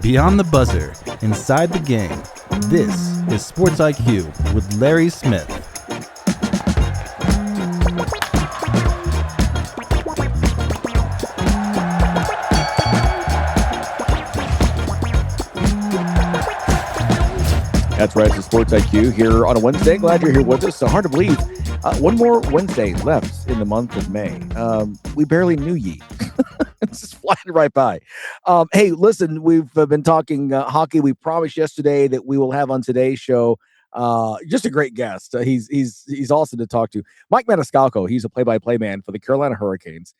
Beyond the buzzer, inside the game, this is Sports IQ with Larry Smith. That's right, it's Sports IQ here on a Wednesday. Glad you're here with us. So hard to believe. One more Wednesday left in the month of May. We barely knew ye. It's just flying right by. Hey, listen, we've been talking hockey. We promised yesterday that we will have on today's show just a great guest. He's awesome to talk to. Mike Maniscalco. He's a play-by-play man for the Carolina Hurricanes.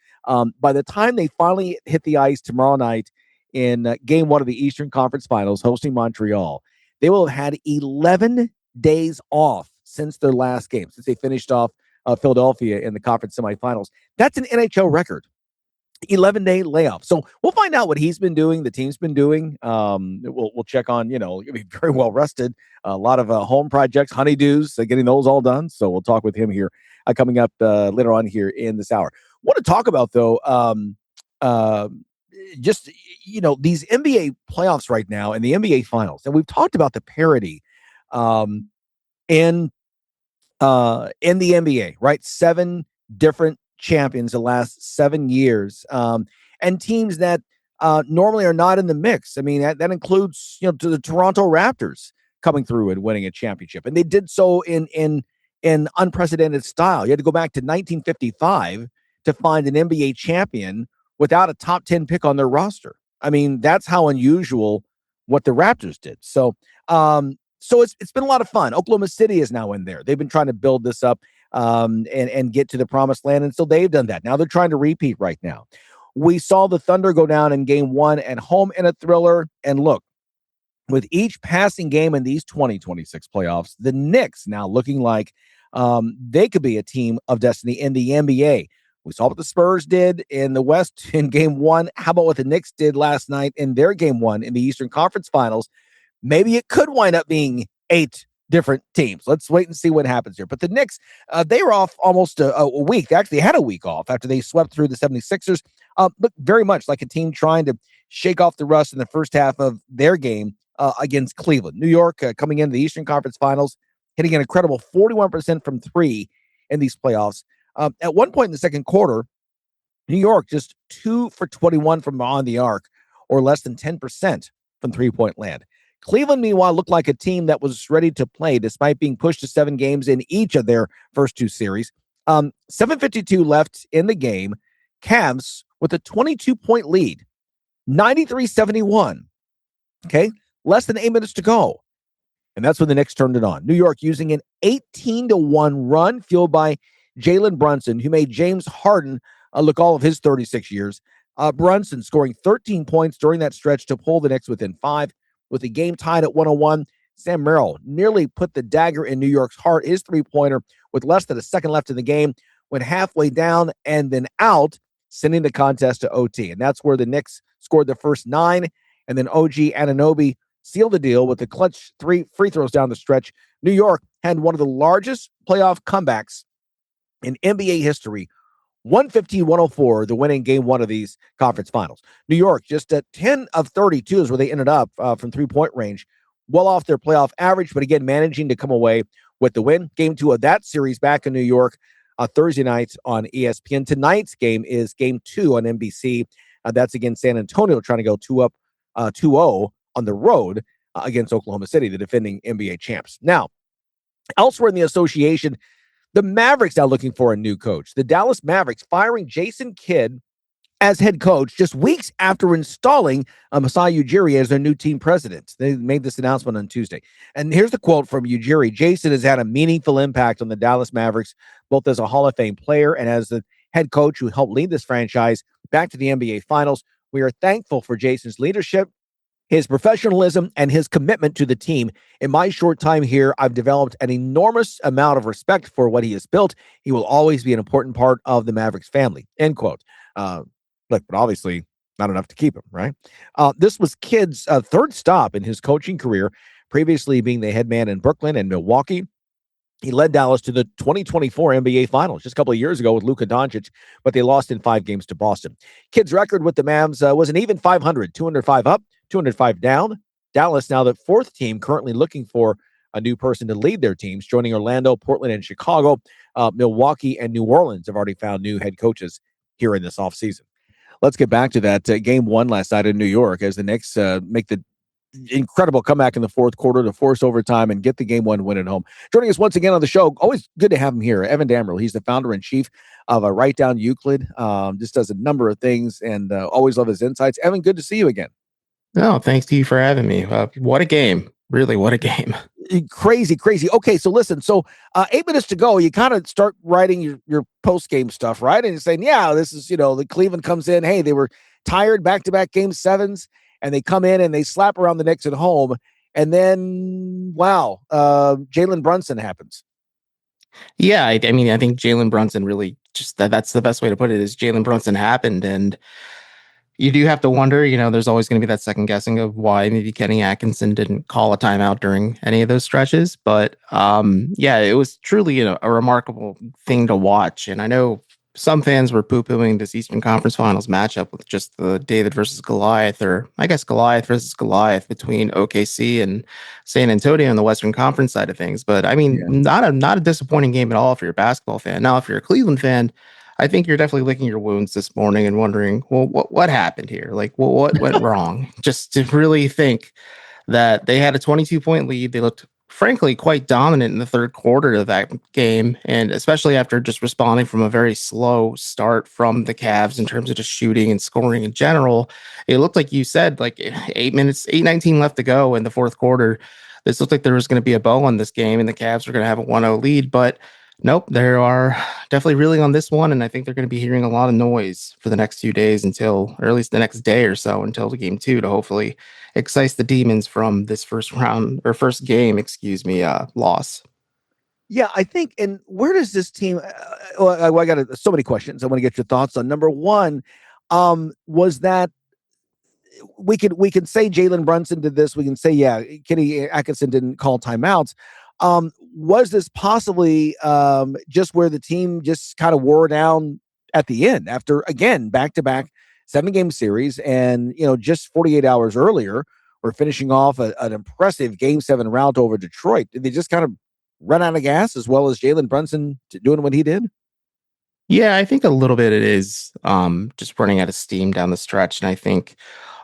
By the time they finally hit the ice tomorrow night in Game 1 of the Eastern Conference Finals, hosting Montreal, they will have had 11 days off since their last game, since they finished off Philadelphia in the conference semifinals. That's an NHL record. 11-day layoff. So we'll find out what he's been doing, the team's been doing. We'll check on, he'll be very well rested. A lot of home projects, honeydews, getting those all done. So we'll talk with him here coming up later on here in this hour. Want to talk about, though, just, these NBA playoffs right now and the NBA finals. And we've talked about the parity in the NBA, right? 7 different champions the last 7 years, and teams that normally are not in the mix. I mean, that includes, to the Toronto Raptors coming through and winning a championship. And they did so in unprecedented style. You had to go back to 1955 to find an NBA champion without a top 10 pick on their roster. I mean, that's how unusual what the Raptors did. So it's been a lot of fun. Oklahoma City is now in there. They've been trying to build this up and get to the promised land, and so they've done that. Now they're trying to repeat right now. We saw the Thunder go down in Game 1 at home in a thriller, and look, with each passing game in these 2026 playoffs, the Knicks now looking like they could be a team of destiny in the NBA. We saw what the Spurs did in the West in Game 1. How about what the Knicks did last night in their Game 1 in the Eastern Conference Finals? Maybe it could wind up being 8 different teams. Let's wait and see what happens here. But the Knicks, they were off almost a week. They actually had a week off after they swept through the 76ers. Looked very much like a team trying to shake off the rust in the first half of their game against Cleveland. New York coming into the Eastern Conference Finals, hitting an incredible 41% from 3 in these playoffs. At one point in the second quarter, New York just 2 for 21 from beyond the arc, or less than 10% from three-point land. Cleveland, meanwhile, looked like a team that was ready to play despite being pushed to 7 games in each of their first 2 series. 7:52 left in the game. Cavs with a 22-point lead, 93-71. Okay, less than 8 minutes to go. And that's when the Knicks turned it on. New York using an 18-1 run fueled by Jalen Brunson, who made James Harden look all of his 36 years. Brunson scoring 13 points during that stretch to pull the Knicks within 5. With the game tied at 101, Sam Merrill nearly put the dagger in New York's heart. His three-pointer with less than a second left in the game went halfway down and then out, sending the contest to OT. And that's where the Knicks scored the first 9, and then OG Anunoby sealed the deal with the clutch 3 free throws down the stretch. New York had one of the largest playoff comebacks in NBA history. 115-104, the winning Game 1 of these conference finals. New York just at 10 of 32 is where they ended up from three-point range, well off their playoff average, but again, managing to come away with the win. Game 2 of that series back in New York Thursday night on ESPN. Tonight's game is Game 2 on NBC. That's against San Antonio, trying to go 2-0 on the road against Oklahoma City, the defending NBA champs. Now, elsewhere in the association, the Mavericks now looking for a new coach. The Dallas Mavericks firing Jason Kidd as head coach just weeks after installing Masai Ujiri as their new team president. They made this announcement on Tuesday. And here's the quote from Ujiri. Jason has had a meaningful impact on the Dallas Mavericks, both as a Hall of Fame player and as the head coach who helped lead this franchise back to the NBA Finals. We are thankful for Jason's leadership, his professionalism, and his commitment to the team. In my short time here, I've developed an enormous amount of respect for what he has built. He will always be an important part of the Mavericks family, end quote. Look, but obviously not enough to keep him, right? This was Kidd's third stop in his coaching career, previously being the head man in Brooklyn and Milwaukee. He led Dallas to the 2024 NBA Finals just a couple of years ago with Luka Doncic, but they lost in 5 games to Boston. Kidd's record with the Mavs was an even 500, 205 up, 205 down. Dallas now the 4th team currently looking for a new person to lead their teams, joining Orlando, Portland, and Chicago. Milwaukee and New Orleans have already found new head coaches here in this offseason. Let's get back to that game 1 last night in New York as the Knicks make the incredible comeback in the 4th quarter to force overtime and get the game 1 win at home. Joining us once again on the show, always good to have him here, Evan Damerell. He's the founder and chief of Write Down Euclid. Just does a number of things and always love his insights. Evan, good to see you again. No, thanks to you for having me. What a game. Really, what a game. Crazy. Okay, so listen. So 8 minutes to go, you kind of start writing your post-game stuff, right? And you're saying, yeah, this is, the Cleveland comes in. Hey, they were tired back-to-back game 7s, and they come in and they slap around the Knicks at home. And then, wow, Jalen Brunson happens. Yeah, I mean, I think Jalen Brunson really just that's the best way to put it is Jalen Brunson happened. And you do have to wonder, there's always going to be that second guessing of why maybe Kenny Atkinson didn't call a timeout during any of those stretches. But yeah, it was truly a remarkable thing to watch. And I know some fans were poo-pooing this Eastern Conference Finals matchup with just the David versus Goliath, or I guess Goliath versus Goliath between OKC and San Antonio on the Western Conference side of things. But I mean, not a disappointing game at all if you're a basketball fan. Now, if you're a Cleveland fan, I think you're definitely licking your wounds this morning and wondering, well, what happened here? Like, well, what went wrong? Just to really think that they had a 22-point lead. They looked, frankly, quite dominant in the 3rd quarter of that game, and especially after just responding from a very slow start from the Cavs in terms of just shooting and scoring in general. It looked like you said, like 8:19 left to go in the 4th quarter. This looked like there was going to be a bow on this game, and the Cavs were going to have a 1-0 lead, but nope, they are definitely reeling on this one, and I think they're going to be hearing a lot of noise for the next few days or at least the next day or so until the game 2 to hopefully excite the demons from this first game, loss. Yeah, I think, and where does this team, I got so many questions I want to get your thoughts on. Number one, was that we can say Jalen Brunson did this. We can say, yeah, Kenny Atkinson didn't call timeouts. Was this possibly just where the team just kind of wore down at the end after, again, back-to-back 7-game series, and just 48 hours earlier, we're finishing off an impressive Game 7 rout over Detroit? Did they just kind of run out of gas as well as Jalen Brunson doing what he did? Yeah, I think a little bit it is just running out of steam down the stretch. And I think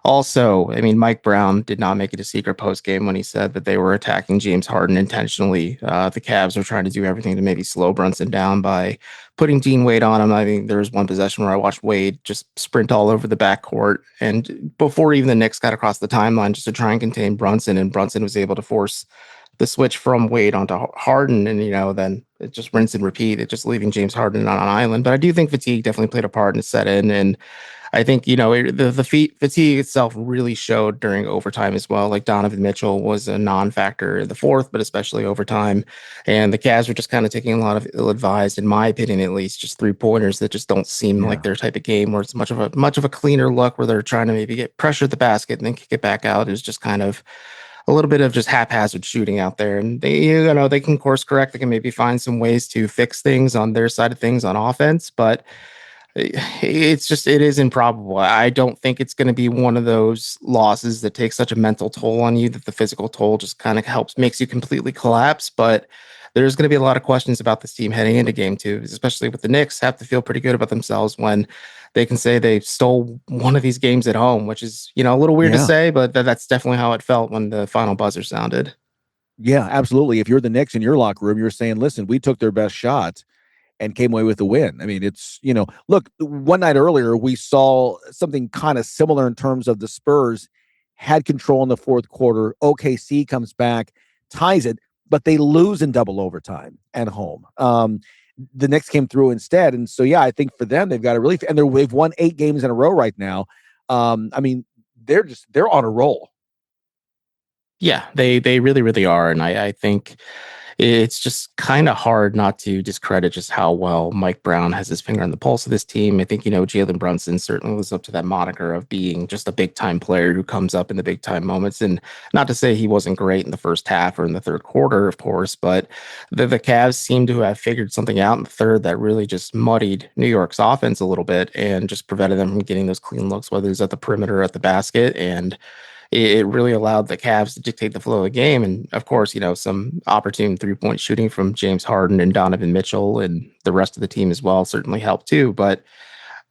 also, I mean, Mike Brown did not make it a secret post game when he said that they were attacking James Harden intentionally. The Cavs were trying to do everything to maybe slow Brunson down by putting Dean Wade on him. I mean, there was one possession where I watched Wade just sprint all over the backcourt, and before even the Knicks got across the timeline just to try and contain Brunson, and Brunson was able to force the switch from Wade onto Harden, and then it just rinse and repeat. It just leaving James Harden on an island. But I do think fatigue definitely played a part in set in, and I think the fatigue itself really showed during overtime as well. Like Donovan Mitchell was a non-factor in the 4th, but especially overtime, and the Cavs were just kind of taking a lot of ill-advised, in my opinion, at least, just 3-pointers that just don't seem like their type of game, where it's much of a cleaner look where they're trying to maybe get pressure at the basket and then kick it back out. It was just kind of a little bit of just haphazard shooting out there, and they can course correct. They can maybe find some ways to fix things on their side of things on offense, but it is improbable. I don't think it's going to be one of those losses that takes such a mental toll on you that the physical toll just kind of makes you completely collapse. But there's going to be a lot of questions about this team heading into game 2, especially with the Knicks have to feel pretty good about themselves when they can say they stole one of these games at home, which is, a little weird to say, but that's definitely how it felt when the final buzzer sounded. Yeah, absolutely. If you're the Knicks in your locker room, you're saying, listen, we took their best shot and came away with the win. I mean, it's, look, one night earlier, we saw something kind of similar in terms of the Spurs had control in the 4th quarter. OKC comes back, ties it, but they lose in double overtime at home. The Knicks came through instead. And so, yeah, I think for them, they've got a relief, and they've won 8 games in a row right now. I mean, they're on a roll. Yeah, they really, really are. And I think it's just kind of hard not to discredit just how well Mike Brown has his finger on the pulse of this team. I think, Jalen Brunson certainly lives up to that moniker of being just a big time player who comes up in the big time moments. And not to say he wasn't great in the first half or in the third quarter, of course, but the Cavs seem to have figured something out in the third that really just muddied New York's offense a little bit and just prevented them from getting those clean looks, whether it's at the perimeter or at the basket. And it really allowed the Cavs to dictate the flow of the game. And of course, some opportune 3-point shooting from James Harden and Donovan Mitchell and the rest of the team as well certainly helped too. But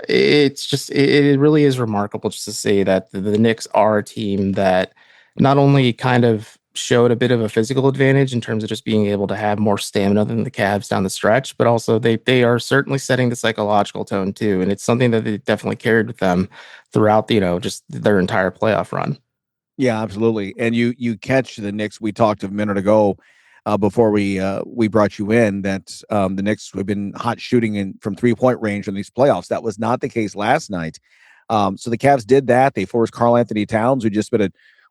it's just, it really is remarkable just to say that the Knicks are a team that not only kind of showed a bit of a physical advantage in terms of just being able to have more stamina than the Cavs down the stretch, but also they are certainly setting the psychological tone too. And it's something that they definitely carried with them throughout, just their entire playoff run. Yeah, absolutely. And you catch the Knicks. We talked a minute ago before we brought you in that the Knicks have been hot shooting from 3-point range in these playoffs. That was not the case last night. So the Cavs did that. They forced Karl Anthony Towns, who just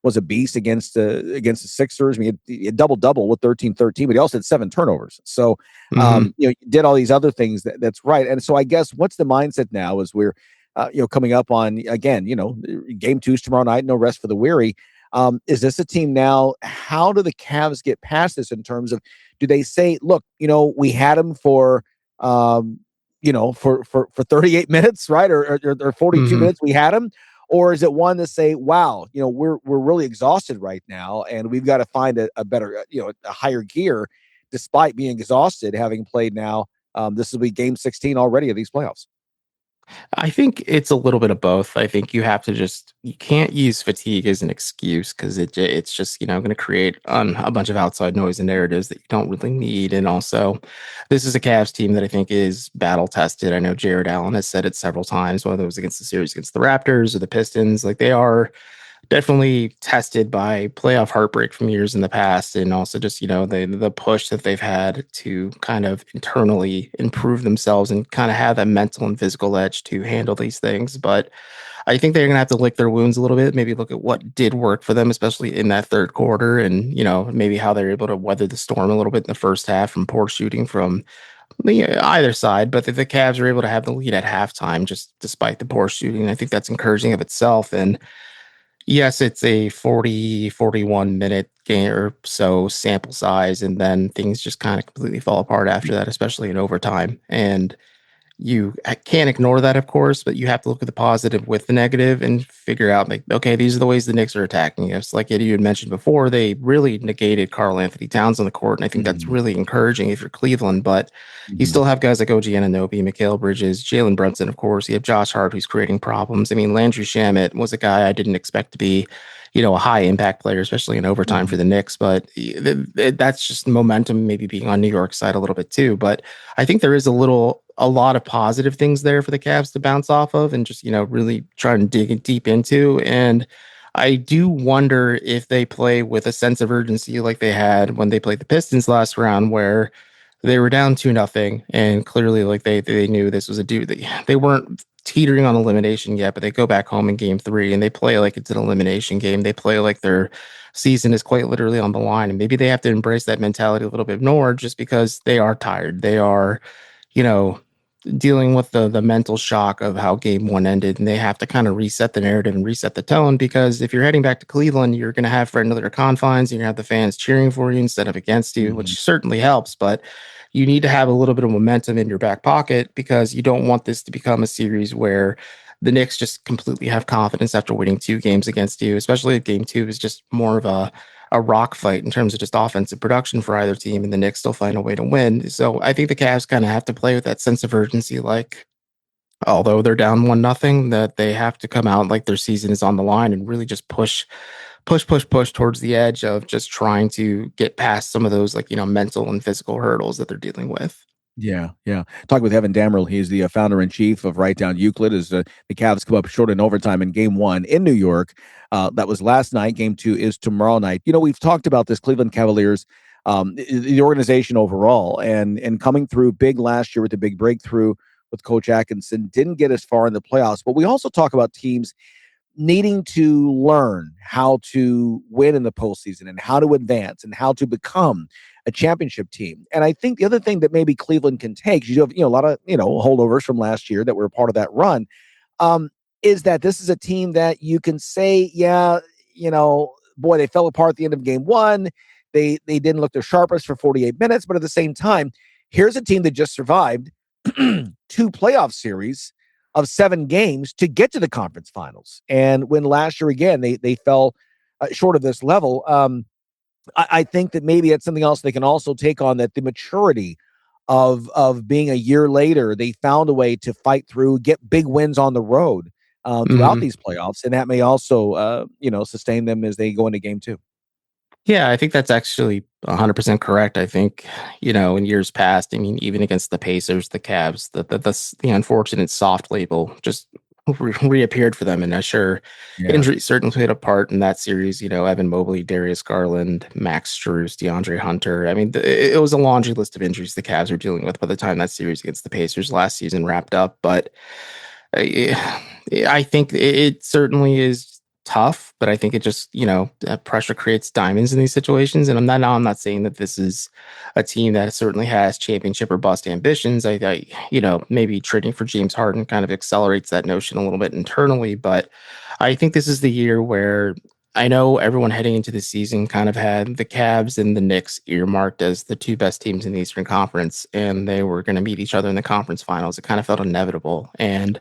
was a beast against the Sixers. I mean, he had double with 13-13, but he also had 7 turnovers. So did all these other things. That's right. And so I guess what's the mindset now as we're coming up on, again, game 2's tomorrow night, no rest for the weary. Is this a team now? How do the Cavs get past this in terms of, do they say, look, we had them for 38 minutes, right? Or 42 minutes, we had them? Or is it one to say, wow, we're really exhausted right now, and we've got to find a better, a higher gear despite being exhausted, having played now. This will be game 16 already of these playoffs. I think it's a little bit of both. I think you can't use fatigue as an excuse because it's just, going to create a bunch of outside noise and narratives that you don't really need. And also, this is a Cavs team that I think is battle tested. I know Jared Allen has said it several times, whether it was against the series against the Raptors or the Pistons. Like, they are definitely tested by playoff heartbreak from years in the past, and also just the push that they've had to kind of internally improve themselves and kind of have that mental and physical edge to handle these things. But I think they're gonna have to lick their wounds a little bit, maybe look at what did work for them, especially in that third quarter, and maybe how they're able to weather the storm a little bit in the first half from poor shooting from either side. But the Cavs are able to have the lead at halftime just despite the poor shooting. I think that's encouraging of itself. And yes, it's a 41 minute game or so sample size, and then things just kind of completely fall apart after that, especially in overtime. And you can't ignore that, of course, but you have to look at the positive with the negative and figure out, like, okay, these are the ways the Knicks are attacking us. Like you had mentioned before, they really negated Karl Anthony Towns on the court, and I think that's really encouraging if you're Cleveland. But you still have guys like OG Anunoby, Mikal Bridges, Jalen Brunson, of course. You have Josh Hart, who's creating problems. I mean, Landry Shamet was a guy I didn't expect to be, a high impact player, especially in overtime for the Knicks. But that's just momentum maybe being on New York's side a little bit too. But I think there is a lot of positive things there for the Cavs to bounce off of and just, really try and dig deep into. And I do wonder if they play with a sense of urgency like they had when they played the Pistons last round, where they were down 2-0, and clearly like they knew this was they weren't teetering on elimination yet, but they go back home in game 3 and they play like it's an elimination game. They play like their season is quite literally on the line. And maybe they have to embrace that mentality a little bit more just because they are tired. They are, dealing with the mental shock of how game 1 ended, and they have to kind of reset the narrative and reset the tone, because if you're heading back to Cleveland, you're going to have friendlier confines, and you have the fans cheering for you instead of against you, which certainly helps, but you need to have a little bit of momentum in your back pocket, because you don't want this to become a series where the Knicks just completely have confidence after winning 2 games against you, especially if game 2 is just more of a rock fight in terms of just offensive production for either team, and the Knicks still find a way to win. So I think the Cavs kind of have to play with that sense of urgency, like, although they're down 1-0, that they have to come out like their season is on the line and really just push towards the edge of just trying to get past some of those, like, mental and physical hurdles that they're dealing with. Yeah. Talking with Evan Damerell, he's the founder and chief of Write Down Euclid. As the Cavs come up short in overtime in game 1 in New York. That was last night. Game 2 is tomorrow night. We've talked about this Cleveland Cavaliers, the organization overall, and coming through big last year with the big breakthrough with Coach Atkinson. Didn't get as far in the playoffs. But we also talk about teams needing to learn how to win in the postseason and how to advance and how to become a championship team. And I think the other thing that maybe Cleveland can take, you have a lot of holdovers from last year that were a part of that run, is that this is a team that you can say, boy, they fell apart at the end of game one. They didn't look their sharpest for 48 minutes, but at the same time, here's a team that just survived 2 playoff series of 7 games to get to the conference finals. And when last year, again, they fell short of this level, I think that maybe that's something else they can also take on, that the maturity of being a year later, they found a way to fight through, get big wins on the road throughout these playoffs. And that may also, sustain them as they go into game 2. Yeah, I think that's actually 100% correct. I think, in years past, I mean, even against the Pacers, the Cavs, the unfortunate soft label just reappeared for them. And I'm sure injury certainly played a part in that series. Evan Mobley, Darius Garland, Max Strus, DeAndre Hunter. I mean, it was a laundry list of injuries the Cavs were dealing with by the time that series against the Pacers last season wrapped up. But I think it certainly is tough, but I think it just, pressure creates diamonds in these situations. And I'm not saying that this is a team that certainly has championship or bust ambitions. I maybe trading for James Harden kind of accelerates that notion a little bit internally, but I think this is the year where I know everyone heading into the season kind of had the Cavs and the Knicks earmarked as the 2 best teams in the Eastern Conference, and they were going to meet each other in the conference finals. It kind of felt inevitable. And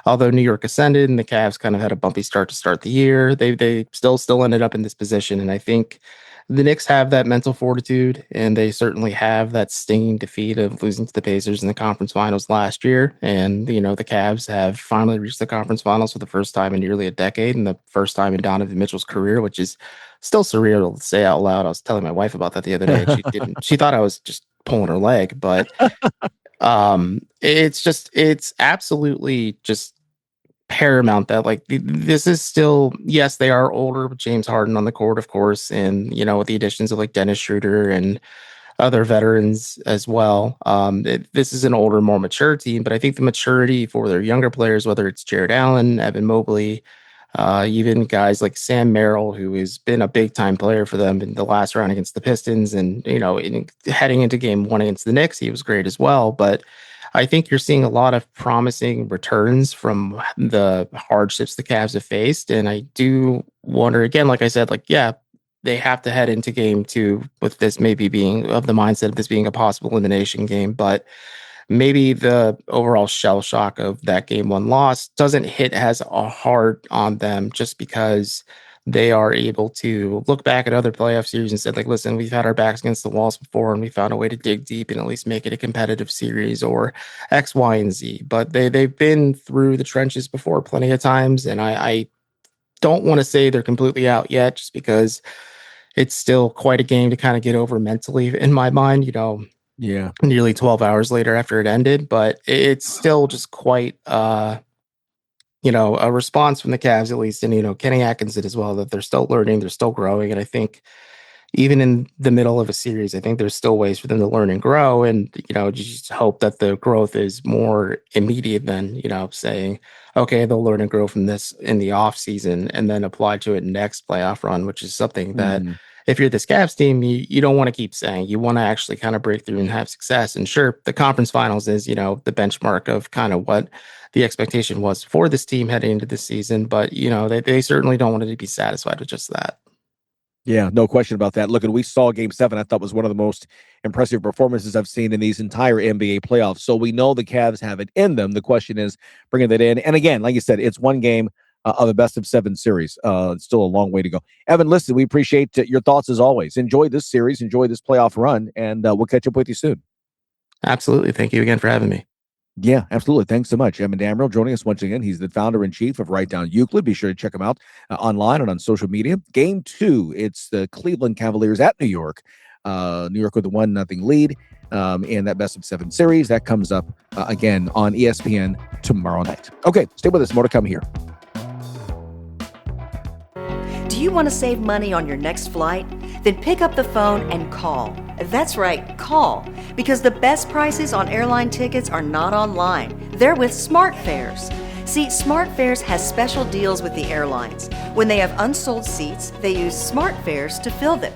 although New York ascended and the Cavs kind of had a bumpy start to start the year, they still ended up in this position. And I think the Knicks have that mental fortitude, and they certainly have that stinging defeat of losing to the Pacers in the conference finals last year. And, the Cavs have finally reached the conference finals for the first time in nearly a decade, and the first time in Donovan Mitchell's career, which is still surreal to say out loud. I was telling my wife about that the other day. She thought I was just pulling her leg, but it's absolutely just paramount that this is still, yes, they are older with James Harden on the court, of course, and with the additions of Dennis Schroeder and other veterans as well. This is an older, more mature team, but I think the maturity for their younger players, whether it's Jared Allen, Evan Mobley, even guys like Sam Merrill, who has been a big time player for them in the last round against the Pistons, and heading into game 1 against the Knicks, he was great as well. But I think you're seeing a lot of promising returns from the hardships the Cavs have faced. And I do wonder, again, like I said, they have to head into game 2 with this maybe being of the mindset of this being a possible elimination game. But maybe the overall shell shock of that game 1 loss doesn't hit as hard on them, just because they are able to look back at other playoff series and said, listen, we've had our backs against the walls before, and we found a way to dig deep and at least make it a competitive series, or X, Y, and Z. But they've been through the trenches before plenty of times, and I don't want to say they're completely out yet, just because it's still quite a game to kind of get over mentally in my mind, nearly 12 hours later after it ended. But it's still just quite a response from the Cavs, at least, and, Kenny Atkinson as well, that they're still learning, they're still growing. And I think even in the middle of a series, I think there's still ways for them to learn and grow. And, just hope that the growth is more immediate than, saying, okay, they'll learn and grow from this in the off season and then apply to it next playoff run, which is something that if you're this Cavs team, you don't want to keep saying. You want to actually kind of break through and have success. And sure, the conference finals is, the benchmark of kind of what the expectation was for this team heading into the season. But, they certainly don't want to be satisfied with just that. Yeah, no question about that. Look, and we saw game 7, I thought was one of the most impressive performances I've seen in these entire NBA playoffs. So we know the Cavs have it in them. The question is bringing that in. And again, like you said, it's one game of a best of 7 series. It's still a long way to go. Evan, listen, we appreciate your thoughts as always. Enjoy this series, enjoy this playoff run, and we'll catch up with you soon. Absolutely. Thank you again for having me. Yeah, absolutely. Thanks so much. Evan Damerell joining us once again. He's the founder-in-chief of Write Down Euclid. Be sure to check him out online and on social media. Game 2, it's the Cleveland Cavaliers at New York. New York with a 1-0 lead in that best of 7 series. That comes up again on ESPN tomorrow night. Okay, stay with us. More to come here. Do you want to save money on your next flight? Then pick up the phone and call. That's right, call. Because the best prices on airline tickets are not online. They're with SmartFares. See, SmartFares has special deals with the airlines. When they have unsold seats, they use SmartFares to fill them.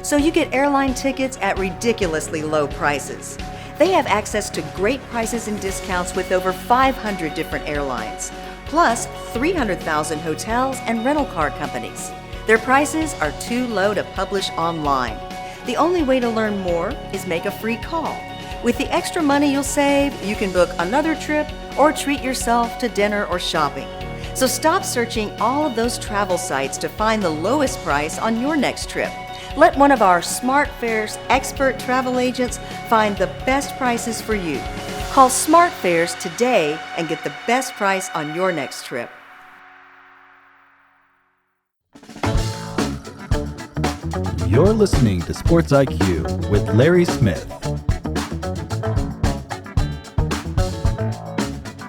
So you get airline tickets at ridiculously low prices. They have access to great prices and discounts with over 500 different airlines, plus 300,000 hotels and rental car companies. Their prices are too low to publish online. The only way to learn more is make a free call. With the extra money you'll save, you can book another trip or treat yourself to dinner or shopping. So stop searching all of those travel sites to find the lowest price on your next trip. Let one of our SmartFares expert travel agents find the best prices for you. Call SmartFares today and get the best price on your next trip. You're listening to Sports IQ with Larry Smith.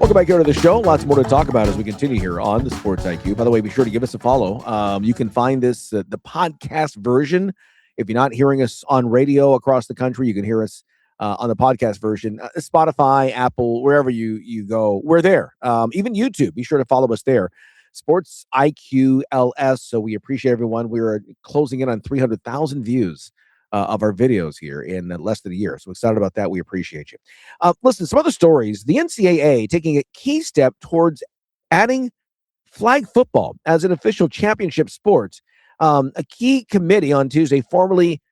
Welcome back here to the show. Lots more to talk about as we continue here on the Sports IQ. By the way, be sure to give us a follow. You can find this, the podcast version. If you're not hearing us on radio across the country, you can hear us on the podcast version. Spotify, Apple, wherever you go, we're there. Even YouTube, be sure to follow us there. Sports IQ LS. So we appreciate everyone. We are closing in on 300,000 views of our videos here in less than a year. So excited about that. We appreciate you. Listen, some other stories. The NCAA taking a key step towards adding flag football as an official championship sport. A key committee on Tuesday formally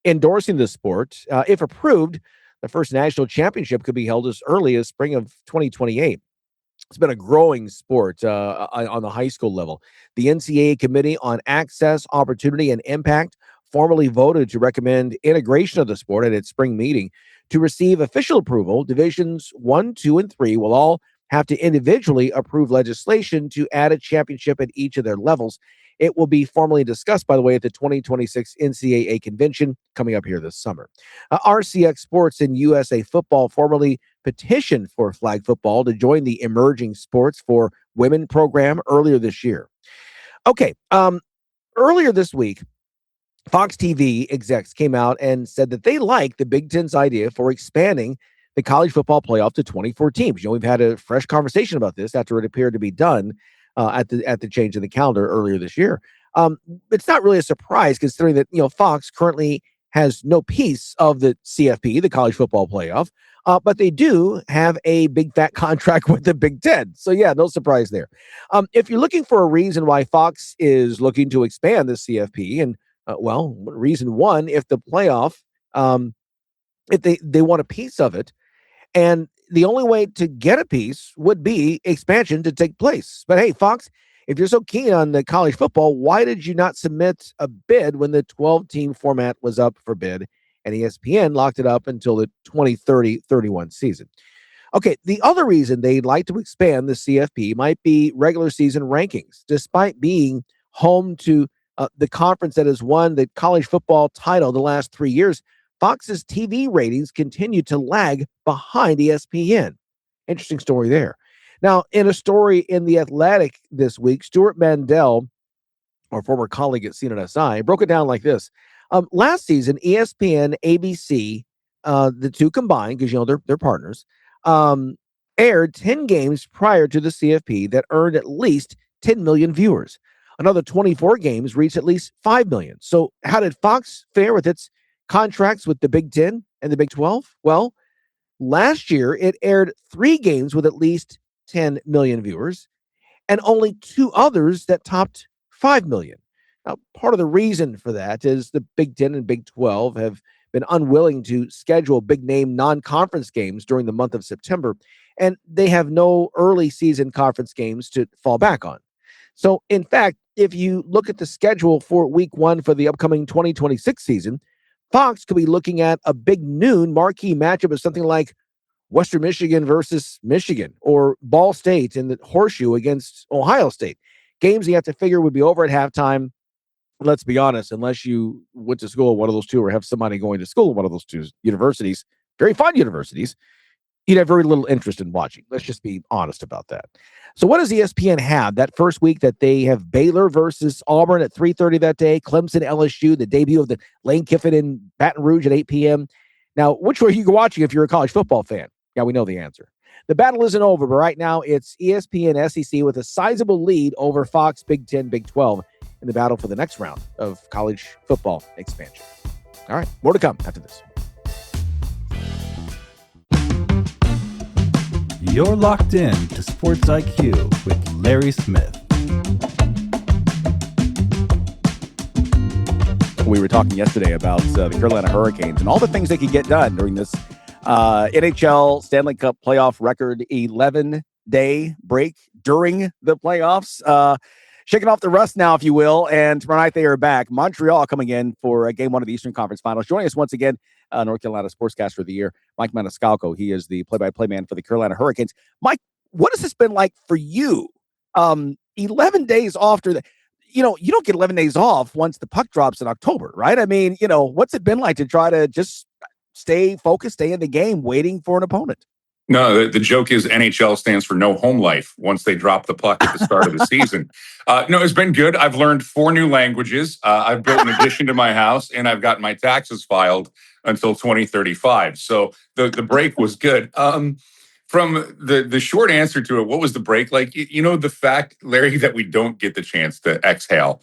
endorsing the sport. If approved, the first national championship could be held as early as spring of 2028. It's been a growing sport on the high school level. The NCAA Committee on Access, Opportunity, and Impact formally voted to recommend integration of the sport at its spring meeting. To receive official approval, Divisions 1, 2, and 3 will all have to individually approve legislation to add a championship at each of their levels. It will be formally discussed, by the way, at the 2026 NCAA convention coming up here this summer. RCX Sports and USA Football formally petitioned for flag football to join the Emerging Sports for Women program earlier this year. Okay, earlier this week, Fox TV execs came out and said that they like the Big Ten's idea for expanding the college football playoff to 24 teams. You know, we've had a fresh conversation about this after it appeared to be done at the change in the calendar earlier this year. It's not really a surprise considering that, you know, Fox currently has no piece of the CFP, the college football playoff, but they do have a big fat contract with the Big Ten. So yeah, no surprise there. If you're looking for a reason why Fox is looking to expand the CFP, and well, reason one, if the playoff, if they want a piece of it, and the only way to get a piece would be expansion to take place. But hey, Fox, if you're so keen on the college football, why did you not submit a bid when the 12-team format was up for bid and ESPN locked it up until the 2030-31 season? Okay, the other reason they'd like to expand the CFP might be regular season rankings. Despite being home to the conference that has won the college football title the last 3 years, Fox's TV ratings continue to lag behind ESPN. Interesting story there. Now, in a story in The Athletic this week, Stuart Mandel, our former colleague at CNSI, broke it down like this. Last season, ESPN, ABC, the two combined, because, you know, they're partners, aired 10 games prior to the CFP that earned at least 10 million viewers. Another 24 games reached at least 5 million. So how did Fox fare with its contracts with the Big Ten and the Big 12? Well, last year it aired 3 games with at least 10 million viewers and only 2 others that topped 5 million. Now, part of the reason for that is the Big Ten and Big 12 have been unwilling to schedule big-name non-conference games during the month of September, and they have no early season conference games to fall back on. So, in fact, if you look at the schedule for week 1 for the upcoming 2026 season, Fox could be looking at a big noon marquee matchup of something like Western Michigan versus Michigan, or Ball State in the Horseshoe against Ohio State. Games you have to figure would be over at halftime. Let's be honest, unless you went to school at one of those two or have somebody going to school at one of those two universities, very fun universities, you'd have very little interest in watching. Let's just be honest about that. So what does ESPN have that first week? That they have Baylor versus Auburn at 3:30 that day, Clemson, LSU, the debut of the Lane Kiffin in Baton Rouge at 8 p.m. Now, which way are you watching if you're a college football fan? Yeah, we know the answer. The battle isn't over, but right now it's ESPN SEC with a sizable lead over Fox, Big 10, Big 12 in the battle for the next round of college football expansion. All right, more to come after this. You're locked in to Sports IQ with Larry Smith. We were talking yesterday about the Carolina Hurricanes and all the things they could get done during this NHL Stanley Cup playoff record 11-day break during the playoffs. Shaking off the rust now, if you will. And tomorrow night they are back. Montreal coming in for game one of the Eastern Conference Finals. Joining us once again, North Carolina Sportscaster of the Year, Mike Maniscalco. He is the play-by-play man for the Carolina Hurricanes. Mike, what has this been like for you? 11 days after the, you don't get 11 days off once the puck drops in October, right? I mean, what's it been like to try to just stay focused, stay in the game, waiting for an opponent? No, the joke is NHL stands for no home life once they drop the puck at the start of the season. No, it's been good. I've learned 4 new languages. I've built an addition to my house, and I've got my taxes filed until 2035. So the break was good. From the short answer to it, what was the break like? The fact, Larry, that we don't get the chance to exhale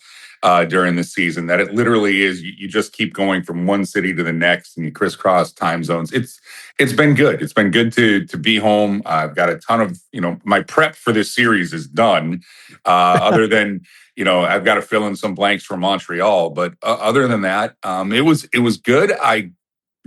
during the season, that it literally is you just keep going from one city to the next and you crisscross time zones. It's been good. It's been good to be home. I've got a ton of, my prep for this series is done. Other than, I've got to fill in some blanks for Montreal. But other than that, it was good. I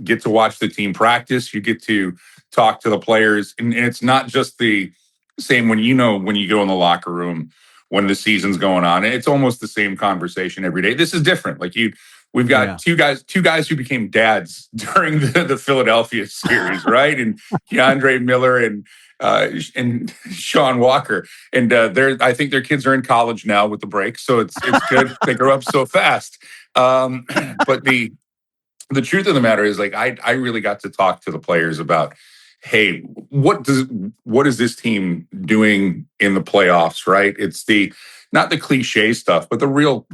get to watch the team practice. You get to talk to the players. And it's not just the same when you go in the locker room when the season's going on. It's almost the same conversation every day. This is different. We've got two guys who became dads during the Philadelphia series, right? And Keandre Miller and Sean Walker. And I think their kids are in college now with the break. So it's good. They grow up so fast. But the truth of the matter is, I really got to talk to the players about, hey, what is this team doing in the playoffs, right? It's not the cliche stuff, but the real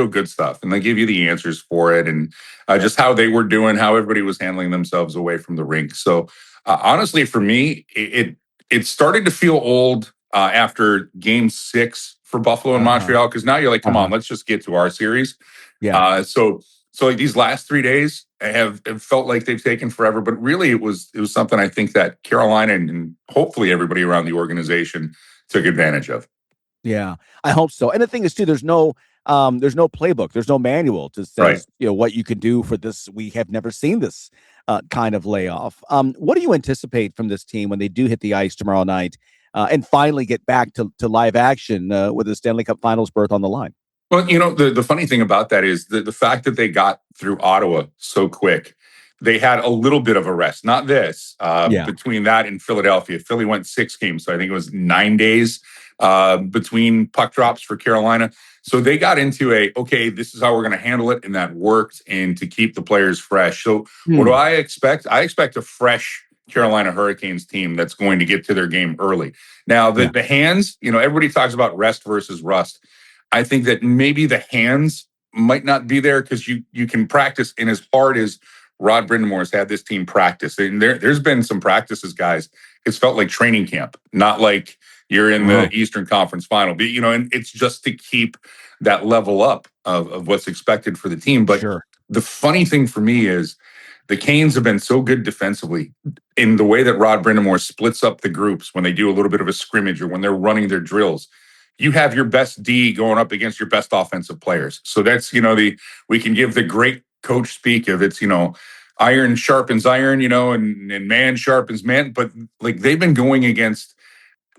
good stuff. And they give you the answers for it and just how they were doing, how everybody was handling themselves away from the rink. So honestly, for me, it started to feel old after game 6 for Buffalo and Montreal, because now you're like, come on, let's just get to our series. Yeah. So these last 3 days have felt like they've taken forever, but really it was something I think that Carolina and hopefully everybody around the organization took advantage of. Yeah, I hope so. And the thing is too, there's no playbook, there's no manual to say what you can do for this. We have never seen this kind of layoff. What do you anticipate from this team when they do hit the ice tomorrow night and finally get back to live action with the Stanley Cup Finals berth on the line? Well, the funny thing about that is the fact that they got through Ottawa so quick. They had a little bit of a rest, not this, between that and Philadelphia. Philly went 6 games, so I think it was 9 days between puck drops for Carolina. So they got into this is how we're going to handle it, and that worked, and to keep the players fresh. So what do I expect? I expect a fresh Carolina Hurricanes team that's going to get to their game early. Now, the hands, everybody talks about rest versus rust. I think that maybe the hands might not be there because you can practice, and as hard as Rod Brind'Amour has had this team practice, and there's been some practices, guys. It's felt like training camp, not like you're in the Eastern Conference Final. But, and it's just to keep that level up of what's expected for the team. But the funny thing for me is the Canes have been so good defensively in the way that Rod Brind'Amour splits up the groups when they do a little bit of a scrimmage or when they're running their drills. You have your best D going up against your best offensive players. So that's, we can give the great coach speak of it's, iron sharpens iron, and man sharpens man. But they've been going against,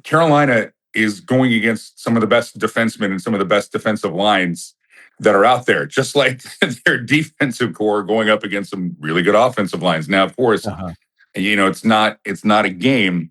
Carolina is going against some of the best defensemen and some of the best defensive lines that are out there, just like their defensive core going up against some really good offensive lines. Now, of course, it's not a game,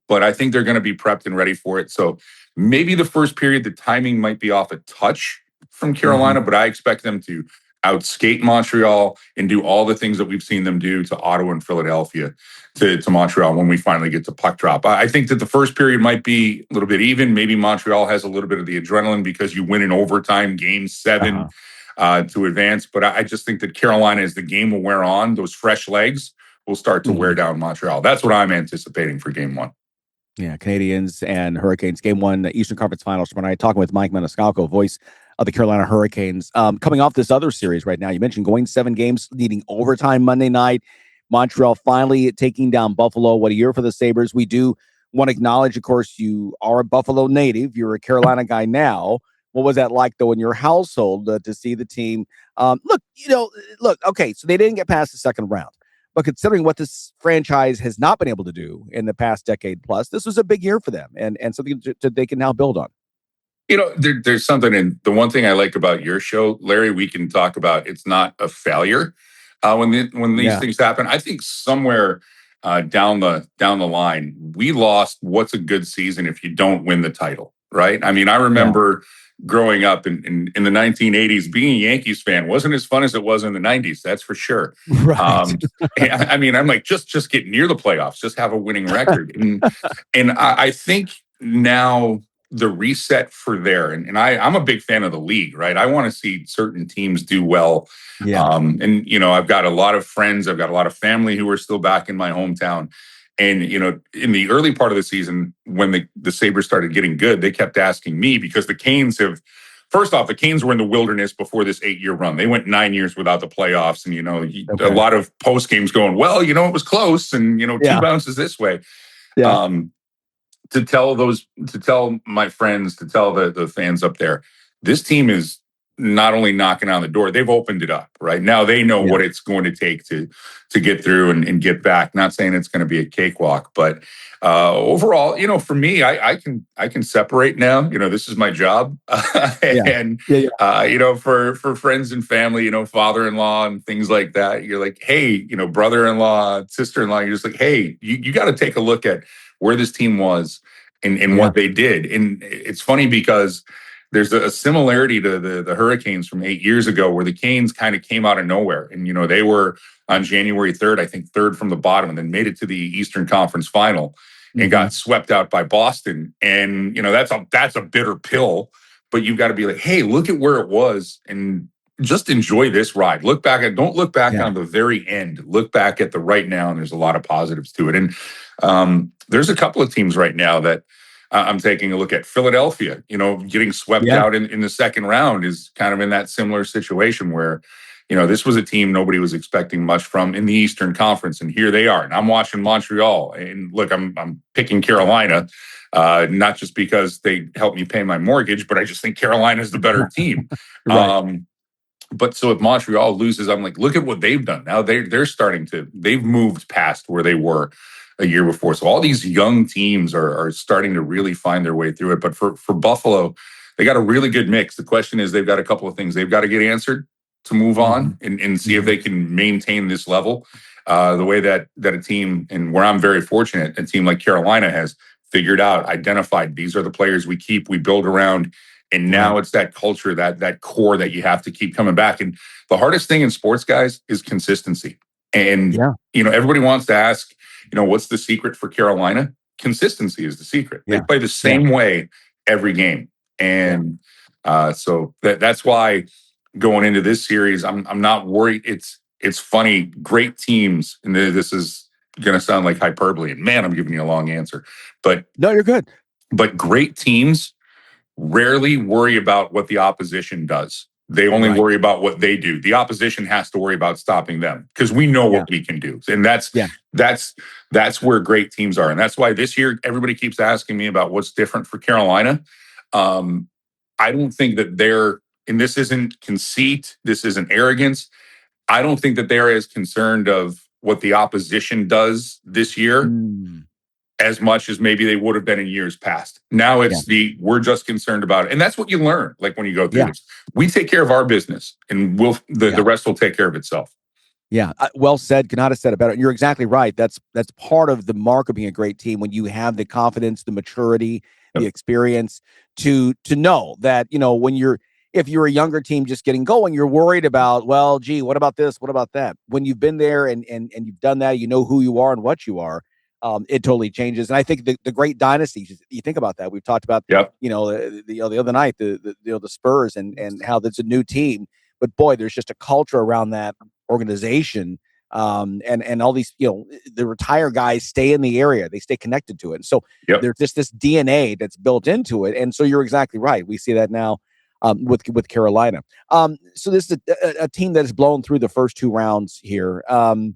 but I think they're going to be prepped and ready for it. So maybe the first period, the timing might be off a touch from Carolina, but I expect them to outskate Montreal and do all the things that we've seen them do to Ottawa and Philadelphia to Montreal when we finally get to puck drop. I think that the first period might be a little bit even. Maybe Montreal has a little bit of the adrenaline because you win in overtime, game 7 to advance. But I just think that Carolina, as the game will wear on, those fresh legs will start to wear down Montreal. That's what I'm anticipating for game 1. Yeah, Canadians and Hurricanes, Game 1, the Eastern Conference Finals tomorrow night. Talking with Mike Maniscalco, voice of the Carolina Hurricanes. Coming off this other series right now, you mentioned going 7 games, needing overtime Monday night. Montreal finally taking down Buffalo. What a year for the Sabres. We do want to acknowledge, of course, you are a Buffalo native. You're a Carolina guy now. What was that like, though, in your household to see the team? Okay, so they didn't get past the second round. But considering what this franchise has not been able to do in the past decade plus, this was a big year for them and something they can now build on. There's something in the one thing I like about your show, Larry, we can talk about it's not a failure when these things happen. I think somewhere down the line, we lost what's a good season if you don't win the title, right? I mean, I remember growing up in the 1980s, being a Yankees fan wasn't as fun as it was in the 90s. That's for sure. Right. I mean, I'm like, just get near the playoffs, just have a winning record. And I think now the reset for there, and I'm a big fan of the league, right? I want to see certain teams do well. Yeah. I've got a lot of friends, I've got a lot of family who are still back in my hometown. And, in the early part of the season, when the Sabres started getting good, they kept asking me because the Canes first off, the Canes were in the wilderness before this 8-year run. They went 9 years without the playoffs. And, a lot of post games going, well, it was close and, 2 bounces this way. Yeah. To tell my friends, to tell the fans up there, this team is not only knocking on the door, they've opened it up right now. They know what it's going to take to get through and get back. Not saying it's going to be a cakewalk, but overall, for me, I can separate now. This is my job, and for friends and family, father-in-law and things like that. You're like, hey, brother-in-law, sister-in-law. You're just like, hey, you got to take a look at where this team was and what they did. And it's funny because there's a similarity to the Hurricanes from 8 years ago where the Canes kind of came out of nowhere. And, they were on January 3rd, I think third from the bottom, and then made it to the Eastern Conference Final and got swept out by Boston. And, that's a bitter pill, but you've got to be like, hey, look at where it was and just enjoy this ride. Don't look back on the very end. Look back at the right now, and there's a lot of positives to it. And there's a couple of teams right now that I'm taking a look at. Philadelphia, getting swept out in the second round is kind of in that similar situation where, this was a team nobody was expecting much from in the Eastern Conference. And here they are. And I'm watching Montreal. And look, I'm picking Carolina, not just because they helped me pay my mortgage, but I just think Carolina's the better team. Right. But so if Montreal loses, I'm like, look at what they've done. Now they've moved past where they were a year before. So all these young teams are starting to really find their way through it. But for Buffalo, they got a really good mix. The question is, they've got a couple of things they've got to get answered to move on and see if they can maintain this level. The way that a team, and where I'm very fortunate, a team like Carolina has figured out, identified, these are the players we keep, we build around. And now it's that culture, that core that you have to keep coming back. And the hardest thing in sports, guys, is consistency. And, everybody wants to ask, what's the secret for Carolina? Consistency is the secret. They play the same way every game. And so that's why going into this series, I'm not worried. It's funny. Great teams, and this is going to sound like hyperbole. And man, I'm giving you a long answer. But no, you're good. But great teams rarely worry about what the opposition does. They only worry about what they do. The opposition has to worry about stopping them because we know what we can do. And that's where great teams are. And that's why this year, everybody keeps asking me about what's different for Carolina. I don't think that and this isn't conceit, this isn't arrogance. I don't think that they're as concerned of what the opposition does this year as much as maybe they would have been in years past. Now it's we're just concerned about it. And that's what you learn, like when you go through this. We take care of our business and the rest will take care of itself. Yeah, well said. Could not have said it better. You're exactly right. That's part of the mark of being a great team, when you have the confidence, the maturity, the experience to know that, if you're a younger team just getting going, you're worried about, well, gee, what about this? What about that? When you've been there and you've done that, you know who you are and what you are. It totally changes. And I think the great dynasties, you think about that. We've talked about, the other night, the Spurs and how that's a new team. But boy, there's just a culture around that organization And all these, the retired guys stay in the area, they stay connected to it. And so there's just this DNA that's built into it. And so you're exactly right. We see that now with Carolina. So this is a team that has blown through the first 2 rounds here. Look,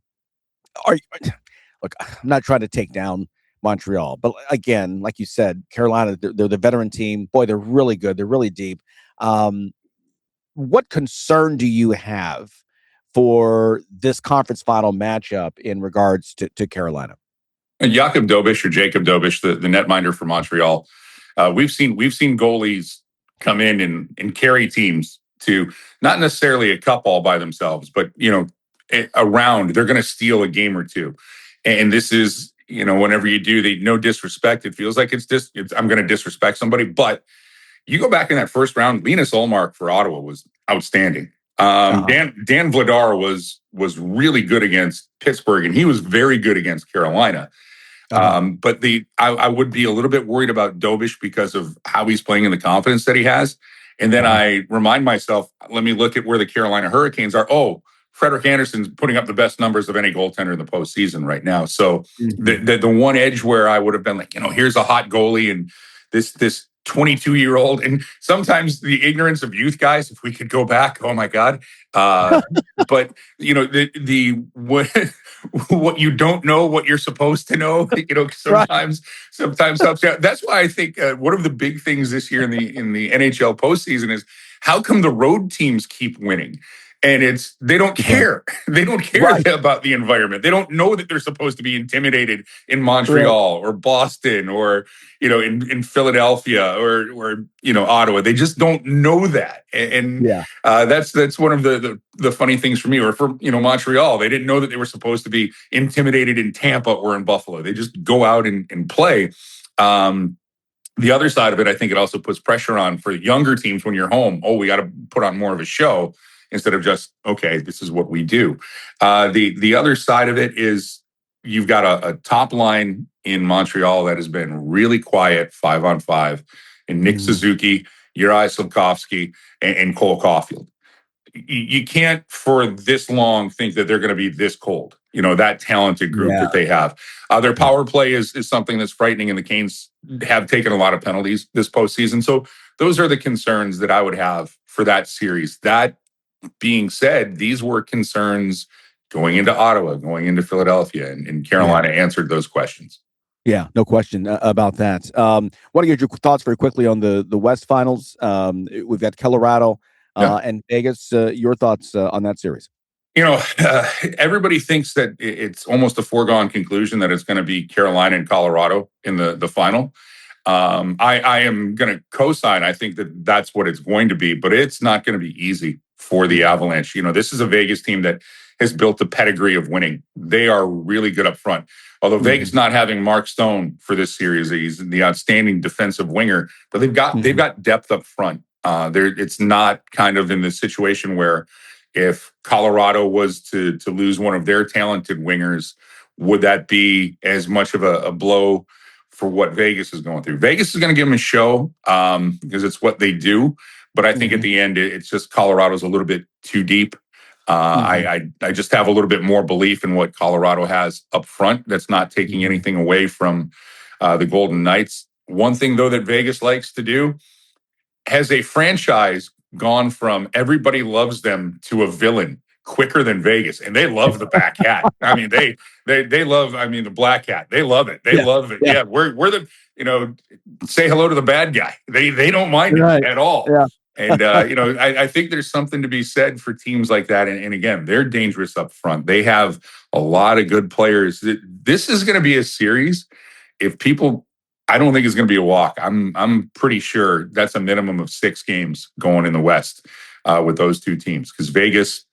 I'm not trying to take down Montreal, but again, like you said, Carolina, they're the veteran team. Boy, they're really good. They're really deep. What concern do you have for this conference final matchup in regards to Carolina? And Jakob Dobish or Jacob Dobish, the netminder for Montreal, we've seen goalies come in and carry teams to not necessarily a cup all by themselves, but around they're going to steal a game or two. And this is, whenever you do, no disrespect. It feels like I'm going to disrespect somebody. But you go back in that first round, Linus Ullmark for Ottawa was outstanding. Dan Vladar was really good against Pittsburgh, and he was very good against Carolina. But I would be a little bit worried about Dobish because of how he's playing and the confidence that he has. And then I remind myself, let me look at where the Carolina Hurricanes are. Oh, Frederik Andersen's putting up the best numbers of any goaltender in the postseason right now. So the one edge where I would have been like, here's a hot goalie and this 22-year-old, and sometimes the ignorance of youth, guys, if we could go back, oh my God. But what you don't know, what you're supposed to know, sometimes helps out. That's why I think one of the big things this year in the NHL postseason is how come the road teams keep winning? And they don't care. They don't care about the environment. They don't know that they're supposed to be intimidated in Montreal or Boston or, in Philadelphia or Ottawa. They just don't know that. And that's one of the funny things for me. Or for, Montreal, they didn't know that they were supposed to be intimidated in Tampa or in Buffalo. They just go out and play. The other side of it, I think it also puts pressure on for younger teams when you're home. Oh, we got to put on more of a show instead of just, okay, this is what we do. The other side of it is you've got a top line in Montreal that has been really quiet 5-on-5, and Nick Suzuki, Juraj Slafkovsky, and Cole Caulfield. You can't for this long think that they're going to be this cold. That talented group that they have. Their power play is something that's frightening, and the Canes have taken a lot of penalties this postseason. So those are the concerns that I would have for that series. That being said, these were concerns going into Ottawa, going into Philadelphia, and Carolina answered those questions. Yeah, no question about that. Want to get your thoughts very quickly on the West Finals. We've got Colorado and Vegas. Your thoughts on that series? Everybody thinks that it's almost a foregone conclusion that it's going to be Carolina and Colorado in the final. I am going to co-sign. I think that's what it's going to be, but it's not going to be easy for the Avalanche. This is a Vegas team that has built a pedigree of winning. They are really good up front. Although Vegas not having Mark Stone for this series, he's the outstanding defensive winger, but they've got depth up front. It's not kind of in the situation where if Colorado was to lose one of their talented wingers, would that be as much of a blow for what Vegas is going through? Vegas is going to give them a show because it's what they do. But I think at the end, it's just Colorado's a little bit too deep. I just have a little bit more belief in what Colorado has up front. That's not taking anything away from the Golden Knights. One thing, though, that Vegas likes to do, has a franchise gone from everybody loves them to a villain quicker than Vegas, and they love the back hat. I mean, they love. I mean, the black hat. They love it. They love it. Yeah, we're the say hello to the bad guy. They don't mind it at all. Yeah. And I think there's something to be said for teams like that. And again, they're dangerous up front. They have a lot of good players. This is going to be a series. I don't think it's going to be a walk. I'm pretty sure that's a minimum of 6 games going in the West with those two teams, because Vegas,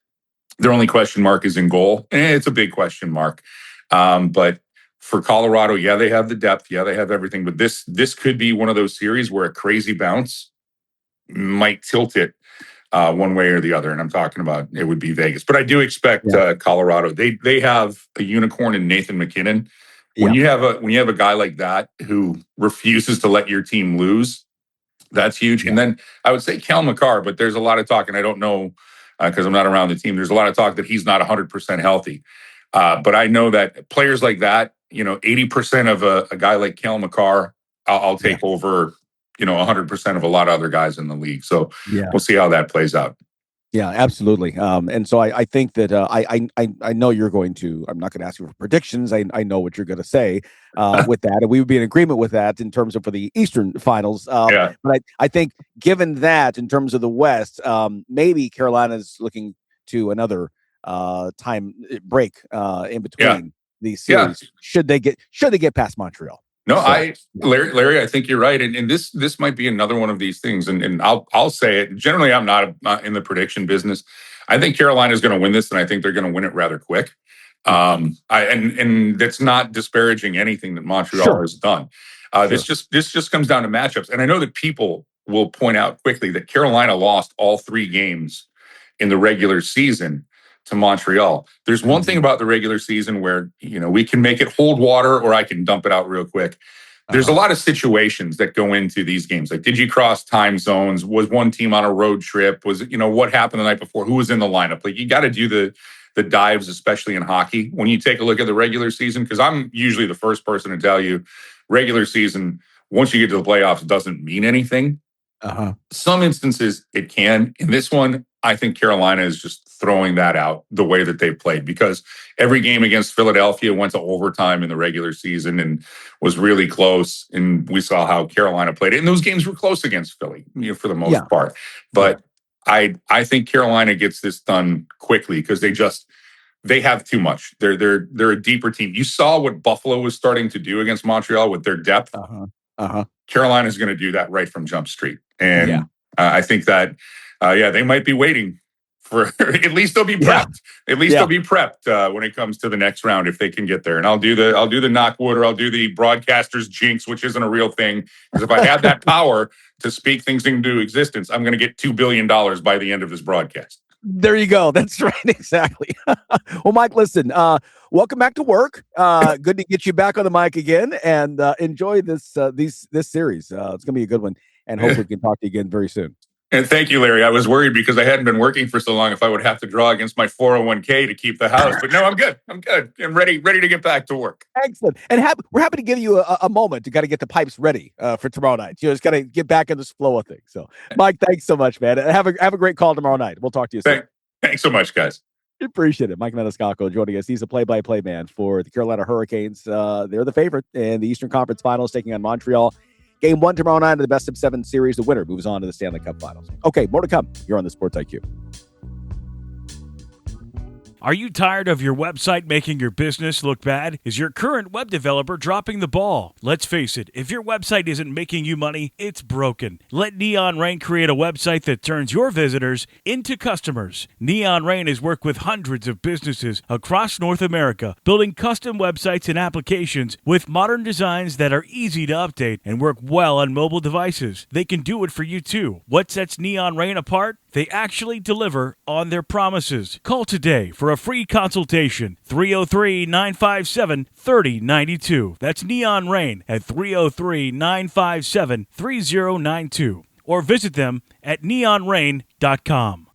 their only question mark is in goal. It's a big question mark. But for Colorado, they have the depth. Yeah, they have everything. But this could be one of those series where a crazy bounce might tilt it one way or the other. And I'm talking about it would be Vegas. But I do expect Colorado. They have a unicorn in Nathan McKinnon. When you have a guy like that who refuses to let your team lose, that's huge. And then I would say Cal McCarr, but there's a lot of talk, and I don't know because I'm not around the team. There's a lot of talk that he's not 100% healthy. But I know that players like that, 80% of a guy like Cale Makar, I'll take over, 100% of a lot of other guys in the league. So we'll see how that plays out. Yeah, absolutely. And so I think that I know you're going to. I'm not going to ask you for predictions. I know what you're going to say with that, and we would be in agreement with that in terms of for the Eastern Finals. But I think given that in terms of the West, maybe Carolina's looking to another time break in between these series. Should they get past Montreal? No, Larry, I think you're right, and this might be another one of these things. And I'll say it. Generally, I'm not in the prediction business. I think Carolina is going to win this, and I think they're going to win it rather quick. And that's not disparaging anything that Montreal has done. This just comes down to matchups, and I know that people will point out quickly that Carolina lost all 3 games in the regular season to Montreal. There's one thing about the regular season where, we can make it hold water or I can dump it out real quick. There's a lot of situations that go into these games. Like, did you cross time zones? Was one team on a road trip? Was, what happened the night before? Who was in the lineup? Like, you got to do the dives, especially in hockey, when you take a look at the regular season, because I'm usually the first person to tell you regular season, once you get to the playoffs, doesn't mean anything. Some instances it can. In this one, I think Carolina is just throwing that out the way that they've played, because every game against Philadelphia went to overtime in the regular season and was really close. And we saw how Carolina played it. And those games were close against Philly, for the most part. But I think Carolina gets this done quickly because they have too much. They're a deeper team. You saw what Buffalo was starting to do against Montreal with their depth. Carolina is going to do that right from Jump Street. And I think that, they might be waiting for, at least they'll be prepped. At least they'll be prepped when it comes to the next round, if they can get there. And I'll do the knockwood, or I'll do the broadcaster's jinx, which isn't a real thing. Because if I had that power to speak things into existence, I'm going to get $2 billion by the end of this broadcast. There you go. That's right. Exactly. Well, Mike, listen, welcome back to work. Good to get you back on the mic again, and enjoy this series. It's going to be a good one, and hopefully we can talk to you again very soon. And thank you, Larry. I was worried because I hadn't been working for so long if I would have to draw against my 401k to keep the house. But no, I'm good. I'm ready to get back to work. Excellent. And we're happy to give you a moment to kind of get the pipes ready for tomorrow night. Just got to get back in this flow of things. So, Mike, thanks so much, man. Have a great call tomorrow night. We'll talk to you soon. Thanks so much, guys. Appreciate it. Mike Maniscalco joining us. He's a play-by-play man for the Carolina Hurricanes. They're the favorite in the Eastern Conference Finals, taking on Montreal. Game 1 tomorrow night of the best of 7 series. The winner moves on to the Stanley Cup Finals. Okay, more to come. You're on the Sports IQ. Are you tired of your website making your business look bad? Is your current web developer dropping the ball? Let's face it, if your website isn't making you money, it's broken. Let Neon Rain create a website that turns your visitors into customers. Neon Rain has worked with hundreds of businesses across North America, building custom websites and applications with modern designs that are easy to update and work well on mobile devices. They can do it for you too. What sets Neon Rain apart? They actually deliver on their promises. Call today for a free consultation. 303-957-3092. That's Neon Rain at 303-957-3092. Or visit them at neonrain.com.